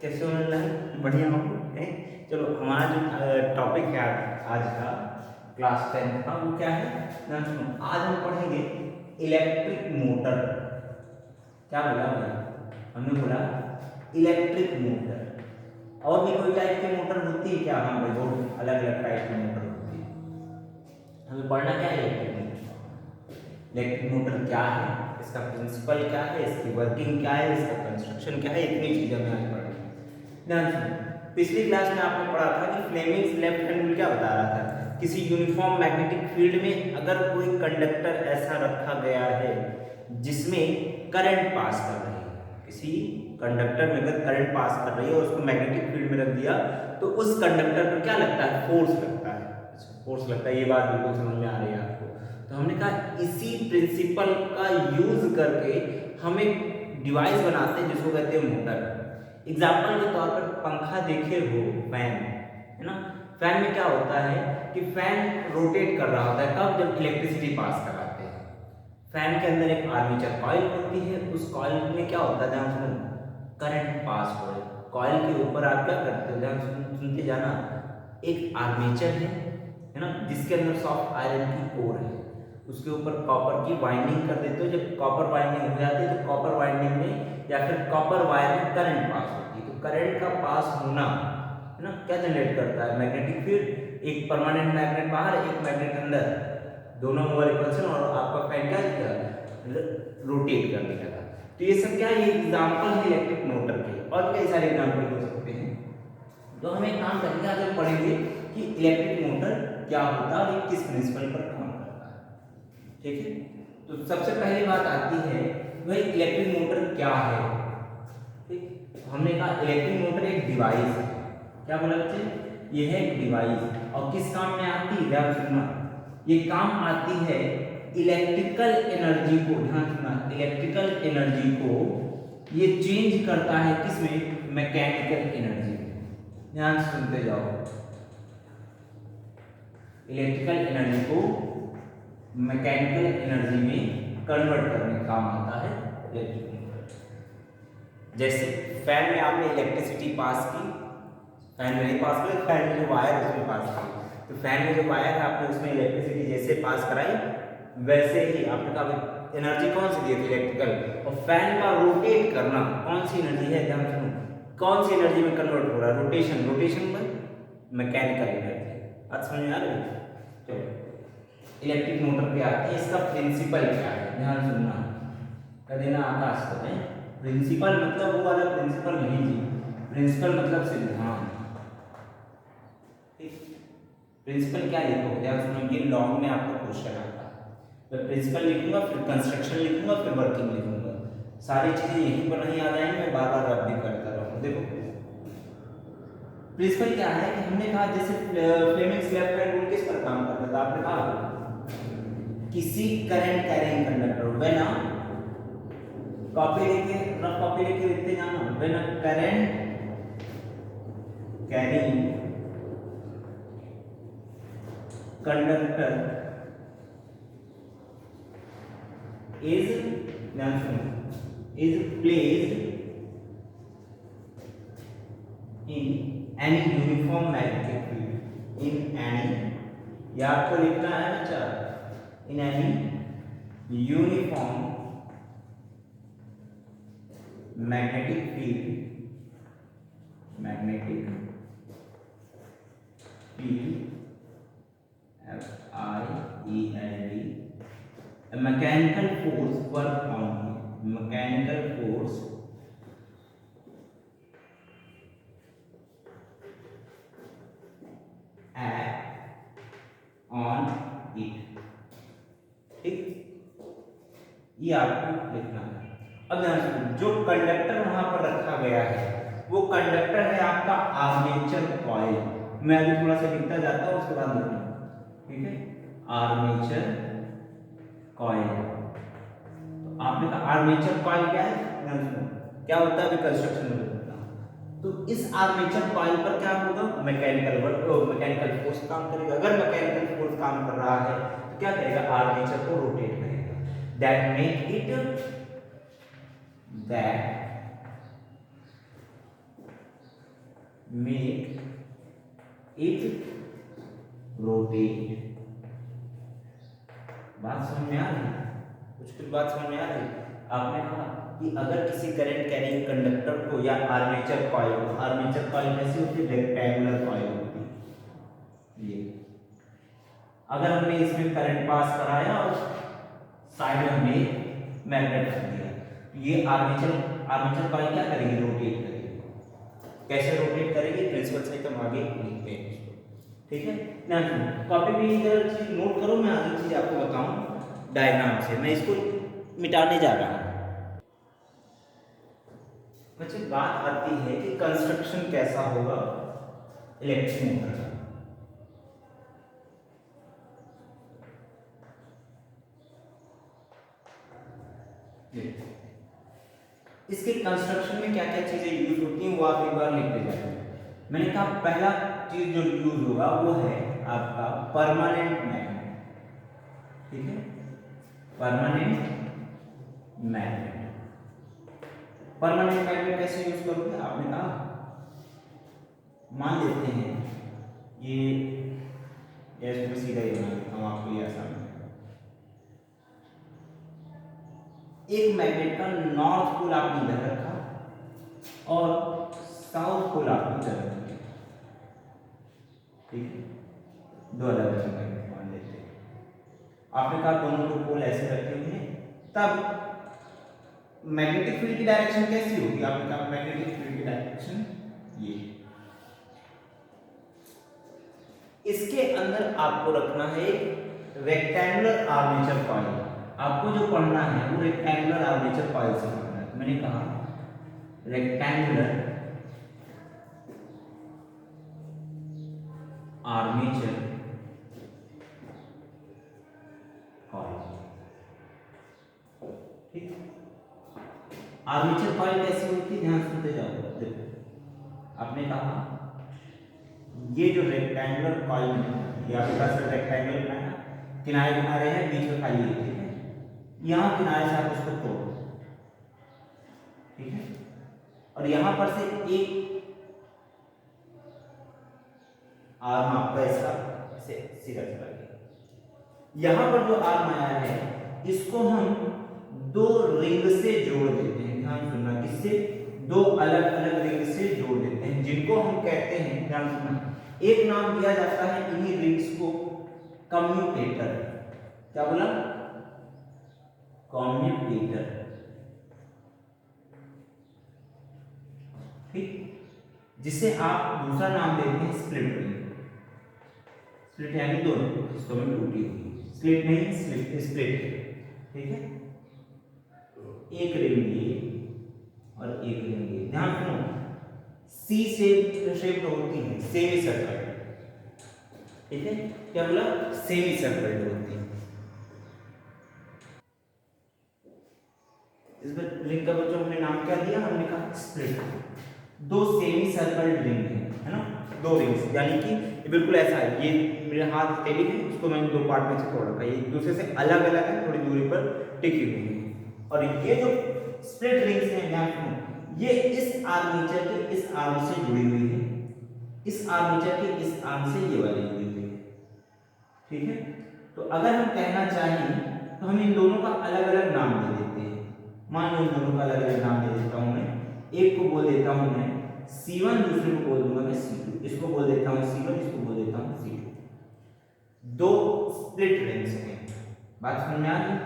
कैसे हो रहा बढ़िया हो हैं? चलो हमारा जो टॉपिक है आज का क्लास 10 का वो क्या है ना, सुनो आज हम पढ़ेंगे इलेक्ट्रिक मोटर। क्या बोला हमने बोला इलेक्ट्रिक मोटर। और भी कोई टाइप की मोटर होती है क्या? हाँ भाई, बहुत अलग अलग टाइप की मोटर होती है। हमें पढ़ना क्या है इलेक्ट्रिक मोटर। इलेक्ट्रिक मोटर क्या है, इसका प्रिंसिपल क्या है, इसकी वर्किंग क्या है, इसका कंस्ट्रक्शन क्या है, इतनी चीजें हमें आज पढ़नी है। ध्यान सुनो, पिछली क्लास में आपने पढ़ा था कि फ्लेमिंग्स लेफ्ट हैंड रूल क्या बता रहा था, किसी यूनिफॉर्म मैग्नेटिक फील्ड में अगर कोई कंडक्टर ऐसा रखा गया है जिसमें करंट पास कर रही है, किसी कंडक्टर में अगर करंट पास कर रही है और उसको मैग्नेटिक फील्ड में रख दिया तो उस कंडक्टर पर क्या लगता है, फोर्स लगता है। फोर्स लगता है, ये बात बिल्कुल समझ में आ रही है आपको। तो हमने कहा इसी प्रिंसिपल का यूज करके हम एक डिवाइस बनाते हैं जिसको कहते हैं मोटर। एग्जाम्पल के तौर पर पंखा देखे हो, फैन है ना। फैन में क्या होता है कि फैन रोटेट कर रहा होता है, कब? जब इलेक्ट्रिसिटी पास कराते हैं। फैन के अंदर एक आर्मेचर कॉइल होती है, उस कॉइल में क्या होता है, ध्यान सुनो, करंट पास हो रहा है। कॉइल के ऊपर आप क्या करते हो, ध्यान सुनते जाना, एक आर्मेचर है ना, जिसके अंदर सॉफ्ट आयरन की कोर है, उसके ऊपर कॉपर की वाइंडिंग कर देते हो। जब कॉपर वाइंडिंग हो जाती है तो कॉपर वाइंडिंग में या फिर कॉपर वायर में करंट पास होती है। तो करंट का पास होना है ना, क्या जनरेट करता है, मैग्नेटिक फील्ड। एक परमानेंट मैग्नेट बाहर, एक मैग्नेट अंदर, दोनों मोबाइल इक्वेशन, और आपका फैन क्या किया, रोटेट करने लगा। तो ये सब क्या है, ये एग्जांपल है इलेक्ट्रिक मोटर के, और कई सारे एग्जांपल हो सकते हैं। तो हम एक काम करेंगे, आज हम पढ़ेंगे कि इलेक्ट्रिक मोटर क्या होता है और ये किस प्रिंसिपल पर काम करता है। ठीक है, तो सबसे पहली बात आती है भाई इलेक्ट्रिक मोटर क्या है। ठीक, हमने कहा इलेक्ट्रिक मोटर एक डिवाइस है। क्या बोला बच्चे, ये है एक डिवाइस। और किस काम में आती है, ध्यान सुनना, ये काम आती है इलेक्ट्रिकल एनर्जी को, ध्यान सुनना, इलेक्ट्रिकल एनर्जी को ये चेंज करता है किसमें, मैकेनिकल एनर्जी में। ध्यान सुनते जाओ, इलेक्ट्रिकल एनर्जी को मैकेनिकल एनर्जी में कन्वर्ट करने का काम आता है इलेक्ट्रिक मोटर। जैसे फैन में आपने इलेक्ट्रिसिटी पास की, फैन में नहीं पास की, फैन में जो वायर उसमें पास की, तो फैन में जो वायर है आपने उसमें इलेक्ट्रिसिटी जैसे पास कराई वैसे ही आपने कहा एनर्जी कौन सी दी थी, इलेक्ट्रिकल। और फैन का रोटेट करना कौन सी एनर्जी है, ध्यान सुनो, कौन सी एनर्जी में कन्वर्ट हो रहा है, रोटेशन, रोटेशन में मैकेनिकल एनर्जी। आज समझ में आ रही है। चलो इलेक्ट्रिक मोटर क्या है, इसका प्रिंसिपल क्या है, ध्यान सुनना, कह देना आकाश को है। प्रिंसिपल मतलब वो वाला प्रिंसिपल नहीं जी, प्रिंसिपल मतलब सिद्धांत। ठीक, प्रिंसिपल क्या लिखोगे, ध्यान सुनो, ये लॉन्ग में आपको क्वेश्चन आता है। मैं प्रिंसिपल लिखूंगा, फिर कंस्ट्रक्शन लिखूंगा, फिर वर्किंग लिखूंगा, सारी चीजें यहीं पर नहीं आ जाएंगी, मैं बार बार रब भी करता रहूंगा। देखो प्रिंसिपल क्या है कि हमने कहा जैसे फ्लेमिंग्स लेफ्ट हैंड रूल किस पर काम करता था, आपने कहा किसी current carrying conductor, when copy लेके, रफ कॉपी लेके लिखते जाना, when a current carrying conductor is, ध्यान सुनो, is placed in any uniform magnetic field, in any, या आपको लिखना है बच्चा, in any uniform magnetic field, magnetic field, FIELD, a mechanical force work on it, mechanical force act on it। ठीक, ये आपको लिखना है। अब ध्यान सुनो, जो कंडक्टर वहां पर रखा गया है वो कंडक्टर है आपका आर्मेचर कॉइल। मैं अभी थोड़ा सा लिखता जाता हूं, उसके बाद लिखना, ठीक है, आर्मेचर कॉइल। तो आपने कहा आर्मेचर कॉइल क्या है, ध्यान सुनो, क्या होता है कंस्ट्रक्शन में बताता हूं। तो इस आर्मेचर कॉइल पर क्या होगा, मैकेनिकल वर्क, मैकेनिकल फोर्स काम करेगा। अगर मैकेनिकल फोर्स काम कर रहा है तो क्या करेगा, आर्मेचर को रोटेट करेगा, that make it, that make it rotate. बात समझ में आ रही है? कुछ बात समझ में आ रही है? आपने कहा कि अगर किसी करंट कैरिंग कंडक्टर को या आर्मेचर कॉइल को, आर्मेचर कॉइल कैसी होती है? रेक्टेंगुलर कॉइल होती है। ये अगर हमने इसमें करंट पास कराया और साइड में हमने मैग्नेट रख दिया, ये आर्मेचर कॉइल क्या करेगी? रोटेट करेगी। कैसे रोटेट करेगी? प्रिंसिपल से हम आगे लिखते हैं इसको, ठीक है? ध्यान सुनो, कॉपी भी इधर चीज नोट करो, मैं आगे चीज आपको बताऊं डायग्राम से। मैं इसको मिटाने जा रहा हूं। बच्चे बात आती है कि कंस्ट्रक्शन कैसा होगा इलेक्ट्रिक मोटर का। इसके कंस्ट्रक्शन में क्या क्या चीजें यूज होती हैं वो आप एक बार लिखते जाइए। मैंने कहा पहला चीज जो यूज होगा वो है आपका परमानेंट मैग्नेट, ठीक है? Permanent magnet. परमानेंट मैग्नेट कैसे यूज करोगे? आपने कहा मान लेते हैं ये इसको सीधा ही बना देता हूं आपको, ये आसान है। एक मैग्नेट का नॉर्थ पोल आपने इधर रखा और साउथ पोल आपने इधर रखा, ठीक है? दो अलग अलग मैग्नेट मान लेते हैं। आपने कहा दोनों को पोल ऐसे रखे हुए हैं, तब मैग्नेटिक फील्ड की डायरेक्शन कैसी होगी? आपने कहा मैग्नेटिक फील्ड की डायरेक्शन ये। इसके अंदर आपको रखना है रेक्टेंगुलर आर्मेचर कॉइल। आपको जो पढ़ना है वो रेक्टेंगुलर आर्मेचर कॉइल से पढ़ना है। मैंने कहा रेक्टेंगुलर आर्मेचर कॉइल, ठीक? आर्मेचर कॉइल कैसी होती है? ध्यान सुनते जाओ। देखो आपने कहा ये जो रेक्टेंगुलर कॉइल है, ये आपके पास रेक्टेंगल बनाया, किनारे किनारे हैं, बीच में खाली है, ठीक है? यहाँ किनारे से आप उसको तोड़ो, ठीक है? और यहाँ पर से एक आर्म आपका ऐसा ऐसे सीधा करके, यहाँ पर जो आर्म आया है इसको हम दो रिंग से जोड़ देते हैं। ध्यान सुनना, किससे? दो अलग अलग रिंग से जोड़ देते हैं, जिनको हम कहते हैं, ध्यान सुनना, एक नाम दिया जाता है इन्हीं रिंग्स को कम्यूटेटर। क्या बोला? कम्यूटेटर, ठीक? जिसे आप दूसरा नाम देते हैं स्प्लिट रिंग। स्प्लिट यानी दोनों हिस्सों में टूटी हुई, स्प्लिट नहीं स्प्लिट, ठीक है? एक रिंग ये और एक रिंग ये। ध्यान सुनो, सी शेप होती है, सेमी सर्कल, ठीक है? क्या बोला? सेमी सर्कल होती है। इस रिंग का बच्चों हमने नाम क्या दिया? हमने कहा स्प्लिट। दो सेमी सर्कल रिंग है ना? दो रिंग्स, यानी कि ये बिल्कुल ऐसा है। ये मेरे हाथ टेली है, इसको मैंने दो पार्ट में से तोड़ रखा है, ये एक दूसरे से अलग अलग है, थोड़ी दूरी पर टिकी हुई है। और ये जो स्प्लिट रिंग्स हैं, ध्यान सुनो, ये इस आर्मेचर के इस आर्म से जुड़ी हुई है, इस आर्मेचर के इस आर्म से ये वाली जुड़ी हुई है, ठीक है? तो अगर हम कहना चाहें तो हम इन दोनों का अलग अलग नाम दे देते हैं। मान लो इन दोनों का अलग अलग नाम दे देता हूं मैं। एक को बोल देता हूं मैं C1, दूसरे को बोल दूंगा मैं C2, इसको बोल देता हूं C1, इसको बोल देता हूं C2। दो स्प्लिट रिंग्स हैं। बात समझ में आ रही?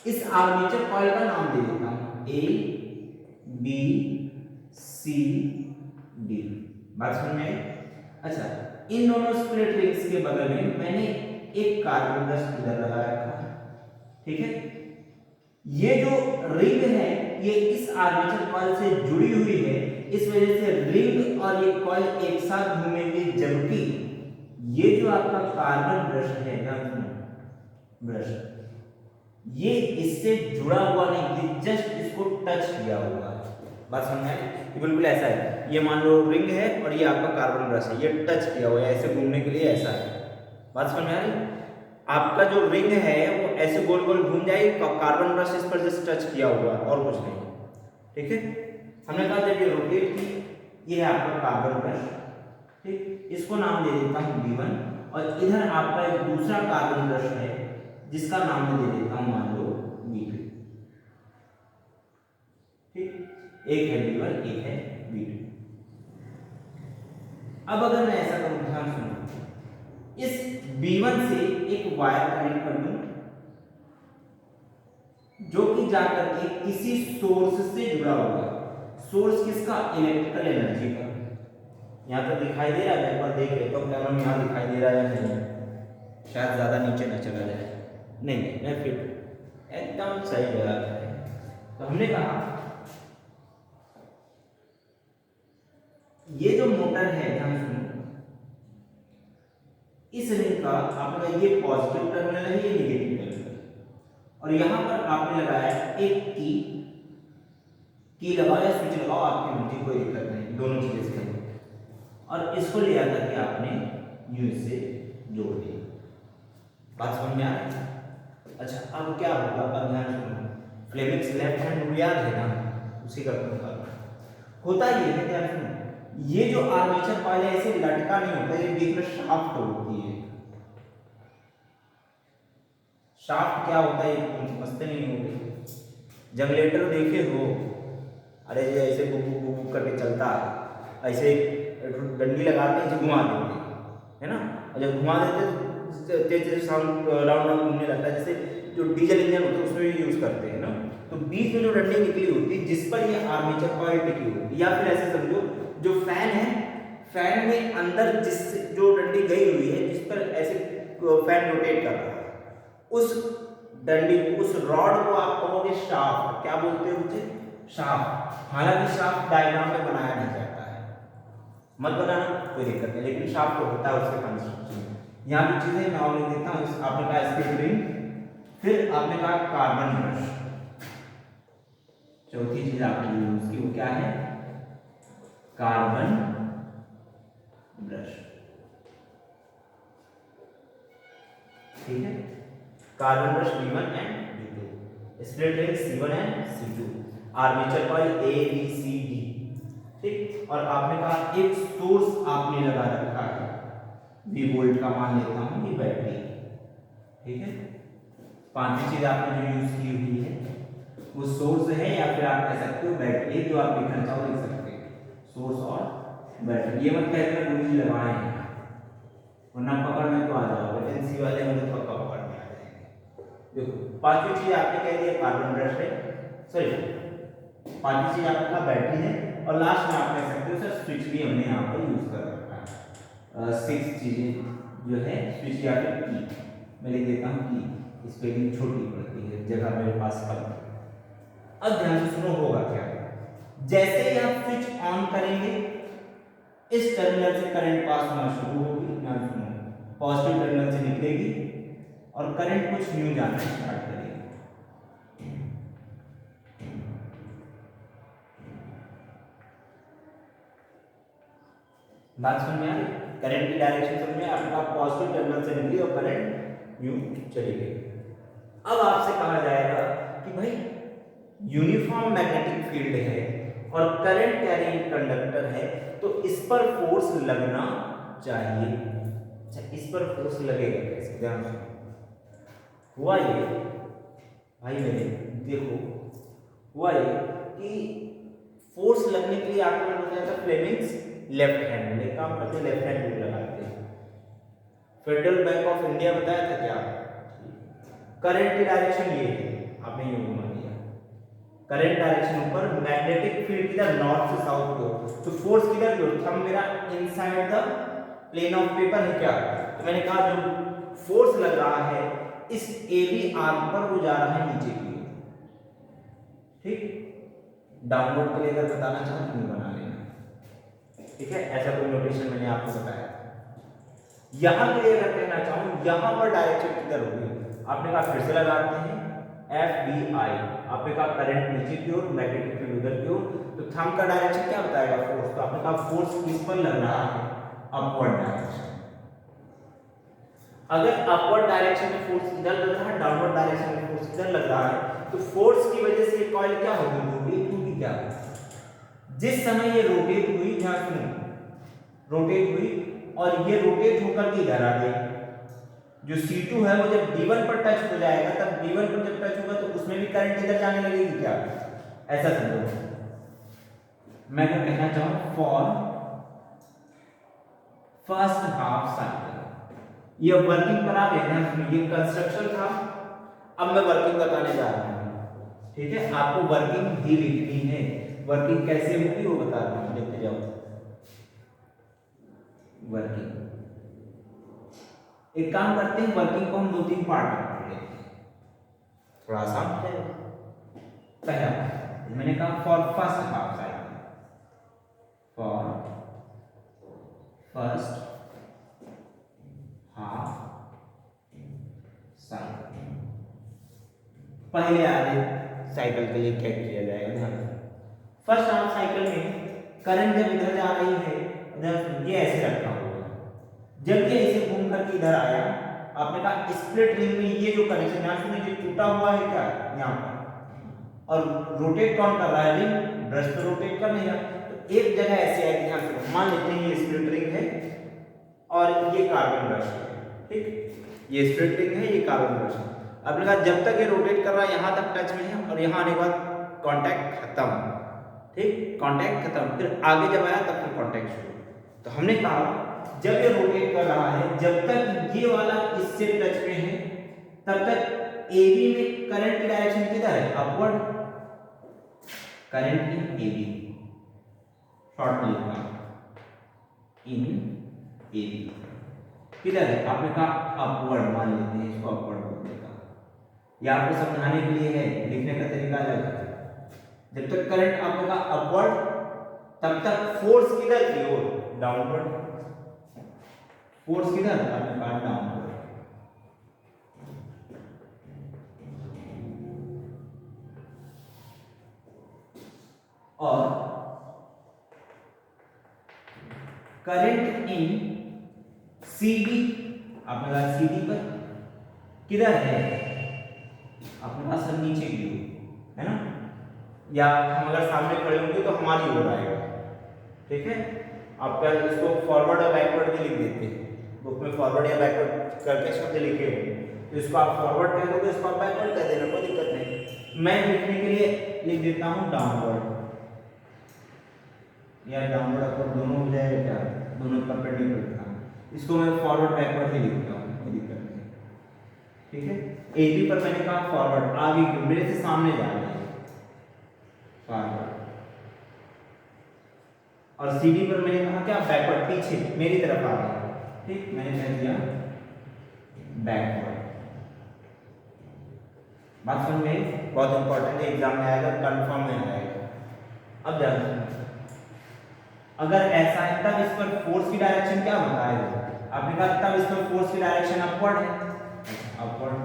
इस आर्मेचर कॉइल का नाम दे देता हूं A, B, C, D। बात समझ में आई? अच्छा, इन दोनों स्प्लिट रिंग्स के बगल में मैंने एक कार्बन ब्रश इधर लगा रखा है, ठीक है? ये जो रिंग है ये इस आर्मेचर कॉइल से जुड़ी हुई है, इस वजह से रिंग और ये कॉइल एक साथ घूमेंगे, जबकि ये जो आपका कार्बन ब्रश है, ब्रश, ये इससे जुड़ा हुआ नहीं, जस्ट इसको टच किया हुआ है। बात समझ में? ये बिल्कुल ऐसा है, ये मान लो रिंग है और ये आपका कार्बन ब्रश है, ये टच किया हुआ है, ऐसे घूमने के लिए ऐसा है। बात समझ में आ रही? आपका जो रिंग है वो ऐसे गोल गोल घूम जाएगी, कार्बन ब्रश इस पर जस्ट टच किया हुआ है और कुछ नहीं, ठीक है? हमने कहा जब ये रोटेट की ये है आपका कार्बन ब्रश, ठीक, इसको नाम दे देता हूँ B1, और इधर आपका एक दूसरा कार्बन ब्रश है जिसका नाम मैं दे देता हूँ मान लो B2, ठीक, एक है B1 एक है B2। अब अगर मैं ऐसा करूँ, ध्यान सुनो, इस B1 से एक वायर कनेक्ट कर दूं जो कि जाकर के किसी सोर्स से जुड़ा होगा। सोर्स किसका? इलेक्ट्रिकल एनर्जी का। यहाँ तक दिखाई दे रहा है? एक बार देख लेता हूँ कैमरा में यहाँ दिखाई दे रहा है या नहीं, शायद ज़्यादा नीचे न चला जाए। नहीं, मैं फिर एकदम सही जगह है। तो हमने कहा ये जो मोटर है, ध्यान सुनो, इस रिंग का आपका ये पॉजिटिव टर्मिनल है, ये नेगेटिव टर्मिनल, और यहां पर आपने लगाया एक की लगाओ या स्विच लगाओ, आपकी मर्जी, कोई दिक्कत नहीं, दोनों चीजें से, और इसको ले आकर के आपने यूं से जोड़ दिया। बात समझ में आ रही है? अच्छा, अब क्या होगा? अब ध्यान सुनो, फ्लेमिंग्स लेफ्ट हैंड रूल याद है ना, उसी का होता ये है, ध्यान सुनो, ये जो आर्मेचर कॉइल है ऐसे लटका नहीं होता, ये बीच में शाफ्ट होती है। शाफ्ट क्या होता है तुम समझते नहीं होगे, जनरेटर देखे हो? अरे ये ऐसे बुक बुक बुक करके चलता है, ऐसे डंडी लगाते हैं, घुमा देते हैं, है ना, और जब घुमा देते हैं तो तेज तेज साउंड राउंड राउंड घूमने लगता है, जैसे जो डीजल इंजन होता है उसमें भी यूज करते हैं ना। तो बीच में जो डंडी निकली होती है जिस पर ये आर्मेचर कॉइल टिकी होती है, या फिर ऐसे समझो जो फैन है, फैन में अंदर जिस जो डंडी गई हुई है जिस पर ऐसे फैन रोटेट कर रहा है, उस डंडी, उस रॉड को आप कहोगे शाफ्ट। क्या बोलते हैं मुझे? शाफ्ट। हालांकि शाफ्ट डायग्राम में बनाया नहीं जाता है, मत बनाना, कोई दिक्कत नहीं, लेकिन शाफ्ट तो होता है उसके कंस्ट्रक्शन में। यहाँ भी चीजें मैं और लिख देता हूँ। आपने कहा स्केप रिंग, फिर आपने कहा कार्बन ब्रश, चौथी चीज आपने यूज की वो क्या है? कार्बन ब्रश, ठीक है। Carbon brush B1 and B2, split ring C1 and C2, armature coil ABCD, ठीक। और आपने कहा एक सोर्स आपने लगा रखा है, V वोल्ट का मान लेता हूं, ये बैटरी, ठीक है। पांचवी चीज आपने जो यूज की हुई है वो सोर्स है, या फिर आप कह सकते हो बैटरी, जो आप लिखना चाहो लिख सकते हो, सोर्स और बैटरी। ये मत कहते हैं गुरुजी लगाए हैं, वरना पकड़ में तो आ जाओगे, टेंसी वाले में तो पक्का पकड़ में आ जाएंगे। देखो, पांचवी चीज आपने कह दिया कार्बन ब्रश है, सॉरी, पांचवी चीज आपने कहा बैटरी है, और लास्ट में आप कह सकते हो सर स्विच भी हमने यहाँ पर यूज कर रखा है। 6 चीजें जो है स्विच या फिर की, मैं लिख देता हूँ की, स्पेलिंग छोटी पड़ती है, जगह मेरे पास कम है। अब ध्यान से सुनो, होगा क्या? जैसे ही आप स्विच ऑन करेंगे इस टर्मिनल से करंट पास होना शुरू होगी, ध्यान सुनो, पॉजिटिव टर्मिनल से निकलेगी और करंट कुछ न्यू जाना स्टार्ट करेगी। बात समझ में आ रही? करंट की डायरेक्शन समझ में? आपका पॉजिटिव टर्मिनल से निकली और करंट न्यू चली गई। अब आपसे कहा जाएगा कि भाई यूनिफॉर्म मैग्नेटिक फील्ड है और करंट कैरिंग कंडक्टर है, तो इस पर फोर्स लगना चाहिए। अच्छा, इस पर फोर्स लगेगा कैसे? ध्यान से हुआ ये भाई मेरे, देखो हुआ ये कि फोर्स लगने के लिए आपको मैंने बताया था फ्लेमिंग्स लेफ्ट हैंड में काम करते, लेफ्ट हैंड रूल लगाते हैं। फेडरल बैंक ऑफ इंडिया बताया था क्या? करंट की डायरेक्शन ये है, आपने ये घुमा दिया, करंट डायरेक्शन ऊपर, मैग्नेटिक फील्ड किधर? नॉर्थ से साउथ को, तो फोर्स किधर? जो थंब मेरा inside the plane of paper है क्या? तो मैंने कहा जो फोर्स लग रहा है इस AB आर्म पर वो जा रहा है नीचे की ओर, ठीक। डाउनवर्ड के लिए अगर बताना चाहूँ तो बना लेना, ठीक है, ऐसा कोई नोटेशन मैंने आपको बताया। यहां के लिए अगर कहना चाहूँ, यहां पर डायरेक्शन किधर होगी? आपने कहा फिर से लगाते हैं FBI, आपने कहा करंट नीचे की ओर, मैग्नेटिक फील्ड उधर की ओर, तो थंब का डायरेक्शन क्या बताएगा? फोर्स। तो आपने कहा फोर्स किस पर लग रहा है? Upward direction. अगर अपवर्ड डायरेक्शन में फोर्स इधर लग रहा है, डाउनवर्ड डायरेक्शन में फोर्स इधर लग रहा है, तो फोर्स की वजह से कॉइल क्या होगी? टूटी क्या? जिस समय ये रोटेट हुई, ध्यान सुनो, रोटेट हुई और ये रोटेट होकर के इधर आ गई, जो C2 है वो जब D1 पर टच हो जाएगा, तब D1 पर जब टच होगा तो उसमें भी करंट इधर जाने लगेगी क्या, ऐसा समझो। मैं क्या कहना चाहूँ, फॉर फर्स्ट हाफ साइकिल, ये वर्किंग पर आ गए ना, ये कंस्ट्रक्शन था, अब मैं वर्किंग बताने जा रहा हूँ, ठीक है। आपको वर्किंग ही लिखनी है, वर्किंग कैसे होगी वो बता रहा हूँ, देखते जाओ। वर्किंग, एक काम करते हैं, वर्किंग को हम 2-3 पार्ट में कर लेते हैं, थोड़ा आसान है। पहला मैंने कहा for first half cycle, for first half cycle, पहले आधे साइकिल के लिए क्या किया जाएगा, ध्यान। फर्स्ट हाफ साइकिल में करंट जब इधर जा रही है, इधर ये ऐसे रखा हुआ है, जब ये ऐसे घूम करके इधर आया, आपने कहा स्प्लिट रिंग में ये जो कनेक्शन यहाँ से ये टूटा हुआ है क्या, यहाँ पर, और रोटेट कौन कर रहा है, रिंग, ब्रश तो रोटेट कर नहीं रहा, तो एक जगह ऐसे आएगी, ध्यान से मान लेते हैं ये स्प्लिट रिंग है और ये कार्बन ब्रश है, ठीक, ये स्प्लिट रिंग है, ये कार्बन ब्रश है। आपने कहा जब तक ये रोटेट कर रहा है यहाँ तक टच में है और यहाँ आने के बाद कांटेक्ट खत्म, ठीक, कांटेक्ट खत्म, फिर आगे जब आया तब फिर कांटेक्ट शुरू। तो हमने कहा जब ये रोटेट कर रहा है, जब तक ये वाला इससे टच में है, तब तक AB में करंट की डायरेक्शन किधर है, upward, current in AB, short में लिखा इन AB किधर है, आपने कहा अपवर्ड, मान लेते हैं इसको अपवर्ड बोलने का, या आपको समझाने के लिए है, लिखने का तरीका अलग है। जब तक करंट आपने कहा अपवर्ड, तब तक फोर्स किधर की ओर, डाउनवर्ड, फोर्स किधर, आपने कहा डाउनवर्ड। और करंट इन CD, आपने कहा CD पर किधर है, आपने कहा सर नीचे की ओर है ना, या हम अगर सामने खड़े होंगे तो हमारी ओर आएगा, ठीक है। आप क्या इसको फॉरवर्ड और बैकवर्ड भी लिख देते हैं, बुक में फॉरवर्ड या बैकवर्ड करके शब्द लिखे हुए, तो इसको आप फॉरवर्ड कह दोगे, इसको आप बैकवर्ड कह देना, कोई दिक्कत नहीं। मैं लिखने के लिए लिख देता हूँ डाउनवर्ड या डाउनवर्ड अपवर्ड, दोनों हो जाएगा क्या, दोनों परपेंडिकुलर था, इसको मैं फॉरवर्ड बैकवर्ड ही लिखता हूँ, कोई दिक्कत नहीं, ठीक है। AB पर मैंने कहा फॉरवर्ड, आगे की मेरे से सामने जा रही है, फॉरवर्ड, और CD पर मैंने कहा क्या, बैकवर्ड, पीछे मेरी तरफ आ रहा है, ठीक, मैंने कह दिया बैकवर्ड। बात समझ में, बहुत इंपॉर्टेंट है, एग्जाम में आएगा, कंफर्म में आएगा। अब ध्यान, अगर ऐसा है तब इस पर फोर्स की डायरेक्शन क्या बताएगा, आपने कहा तब इस पर फोर्स की डायरेक्शन अपवर्ड है, अपवर्ड,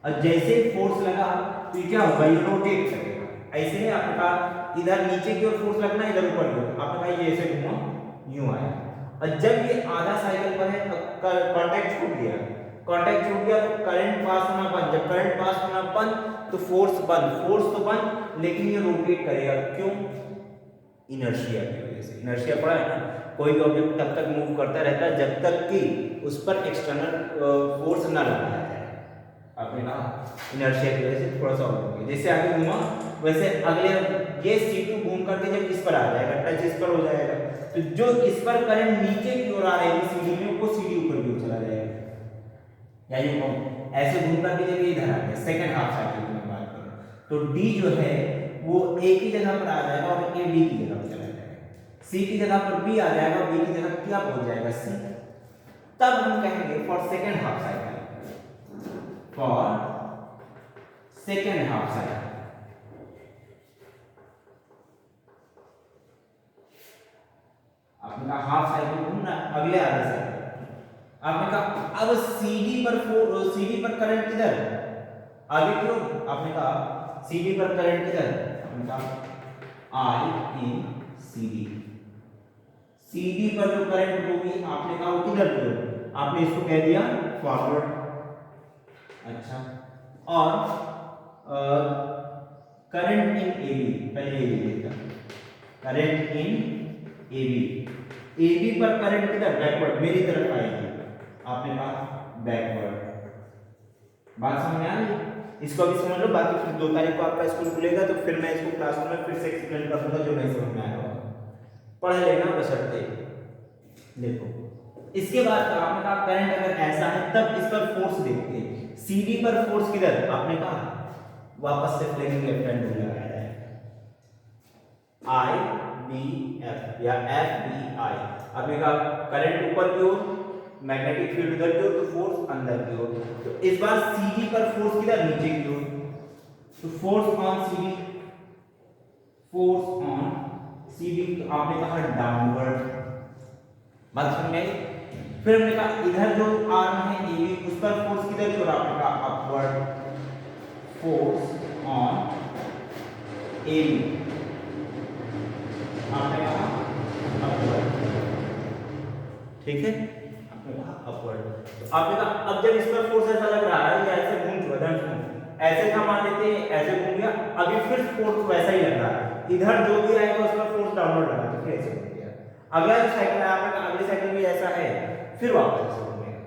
और जैसे ही फोर्स लगा तो ये क्या होगा, ये रोटेट करेगा, ऐसे ही आपने कहा इधर नीचे की ओर फोर्स लगना, इधर ऊपर की ओर, आपने कहा ये ऐसे घूमा, यूं आया, और जब ये आधा साइकिल पर है, कांटेक्ट छूट गया, कांटेक्ट छूट गया तो करंट पास होना बंद, जब करंट पास होना बंद तो फोर्स बंद, फोर्स तो बंद, लेकिन ये रोटेट करेगा, क्यों, इनर्शिया की वजह से। इनर्शिया पड़ा है ना, कोई भी ऑब्जेक्ट तब तक मूव करता रहता है जब तक कि उस पर एक्सटर्नल फोर्स ना लगाया जाए, आपने कहा इनर्शिया की वजह से थोड़ा सा और हो गया, जैसे आगे घूमा वैसे अगले ये C2 घूम करके जब इस पर आ जाएगा, टच इस पर हो जाएगा, तो जो इस पर करंट नीचे की ओर आ रही है CD में, वो CD ऊपर की ओर चला जाएगा, यानी ऐसे घूम करके जब ये इधर आ गया, सेकंड हाफ साइकिल की मैं बात करूं, तो D जो है वो A की जगह पर आ जाएगा और A B की जगह पर चला जाएगा, C की जगह पर B आ जाएगा, B की जगह क्या पहुंच जाएगा, C। तब हम कहेंगे for second half cycle, for second half cycle, आपने कहा हाफ साइकिल घूमना, अगले आधे साइकिल, आपने कहा अब CD पर करंट किधर, आगे क्यों, आपने कहा CD पर करंट किधर, आपने कहा I इन CD पर जो करंट होगी आपने कहा वो किधर की ओर, आपने इसको कह दिया फॉरवर्ड, अच्छा, और करंट इन AB, पहले ये लिख देता, करंट इन ए बी पर करंट किधर बैकवर्ड मेरी तरफ आएगी, आपने कहा बैकवर्ड। बात समझ में आ रही? इसको अभी समझ लो, बाकी फिर 2 तारीख को आपका स्कूल खुलेगा तो फिर मैं इसको क्लासरूम में फिर से एक्सप्लेन कर दूंगा जो नहीं समझ में आएगा पढ़ लेना बशर्ते। देखो इसके बाद आपने कहा करंट अगर ऐसा है तब इस पर फोर्स देखते हैं। सीडी पर फोर्स किधर, आपने कहा वापस से फ्लेमिंग लेफ्ट हैंड रूल लगाया जाए, आई बी एफ या एफ बी आई। आपने कहा करंट ऊपर की ओर, मैग्नेटिक फील्ड उधर की ओर, तो फोर्स अंदर की ओर। तो इस बार सीडी पर फोर्स किधर, नीचे की ओर, तो force on CD, force on CD आपने कहा डाउनवर्ड। बात समझ में आई? फिर हमने कहा इधर जो आर्म है ए बी उस पर फोर्स किधर की ओर, आपने कहा upward, force on A B आपने कहा अपवर्ड, ठीक है, आपने कहा अपवर्ड। तो आपने कहा अब जब इस पर फोर्स ऐसा लग रहा है या ऐसे घूम चुका है, ऐसे था मान लेते हैं, ऐसे घूम गया, अभी फिर फोर्स वैसा ही लग रहा है, इधर जो भी आएगा उस पर फोर्स डाउनवर्ड लगा, तो फिर ऐसे हो गया। अगला जो साइकिल है आपने कहा अगले साइकिल भी ऐसा है, फिर वापस ऐसे घूमेगा,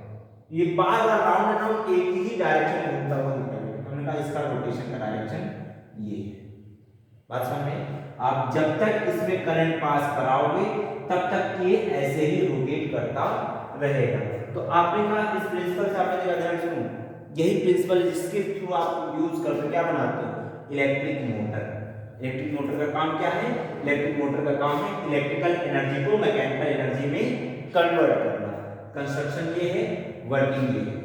ये बार बार राउंड एंड राउंड एक ही डायरेक्शन में घूमता हुआ निकलेगा। हमने कहा इसका रोटेशन का डायरेक्शन ये है। बात समझ में? आप जब तक इसमें करंट पास कराओगे तब तक ये ऐसे ही रोटेट करता रहेगा। तो आपने कहा इस प्रिंसिपल से आपने देखा, ध्यान सुनो, यही प्रिंसिपल जिसके थ्रू आप यूज करते क्या बनाते हो, इलेक्ट्रिक मोटर। इलेक्ट्रिक मोटर का काम क्या है, इलेक्ट्रिक मोटर का काम है इलेक्ट्रिकल एनर्जी को मैकेनिकल एनर्जी में कन्वर्ट करना। कंस्ट्रक्शन ये है, वर्किंग ये है,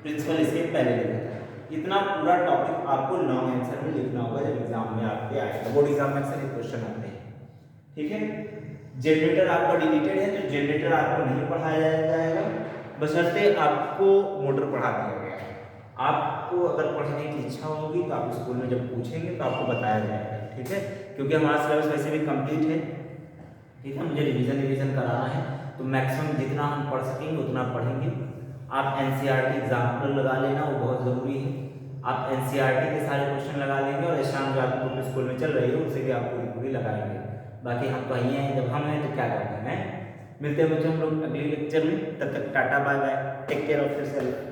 प्रिंसिपल इसके पहले लिखा था। इतना पूरा टॉपिक आपको लॉन्ग आंसर में लिखना होगा जब एग्जाम में आपके आएगा, बोर्ड एग्जाम में अक्सर क्वेश्चन आते हैं, ठीक है। जनरेटर आपका डिलीटेड है तो जनरेटर आपको नहीं पढ़ाया जाएगा, बशर्ते आपको मोटर पढ़ा दिया गया है। आपको अगर पढ़ने की इच्छा होगी तो आप स्कूल में जब पूछेंगे तो आपको बताया जाएगा, ठीक है, क्योंकि हमारा सिलेबस वैसे भी कंप्लीट है, ठीक है। मुझे रिवीजन कराना है तो मैक्सिमम जितना हम पढ़ सकेंगे उतना पढ़ेंगे। आप एनसीईआरटी एग्जाम्पल लगा लेना, वो बहुत ज़रूरी है। आप एनसीईआरटी के सारे क्वेश्चन लगा लेंगे और एग्जाम जो आपकी बुक स्कूल में चल रही है उसे भी आप पूरी लगाएंगे। बाकी हम तो यही हैं, जब हम हैं तो क्या करते हैं। मिलते हैं बच्चों हम लोग अगले लेक्चर में, तब तक tata bye bye, take care of yourself.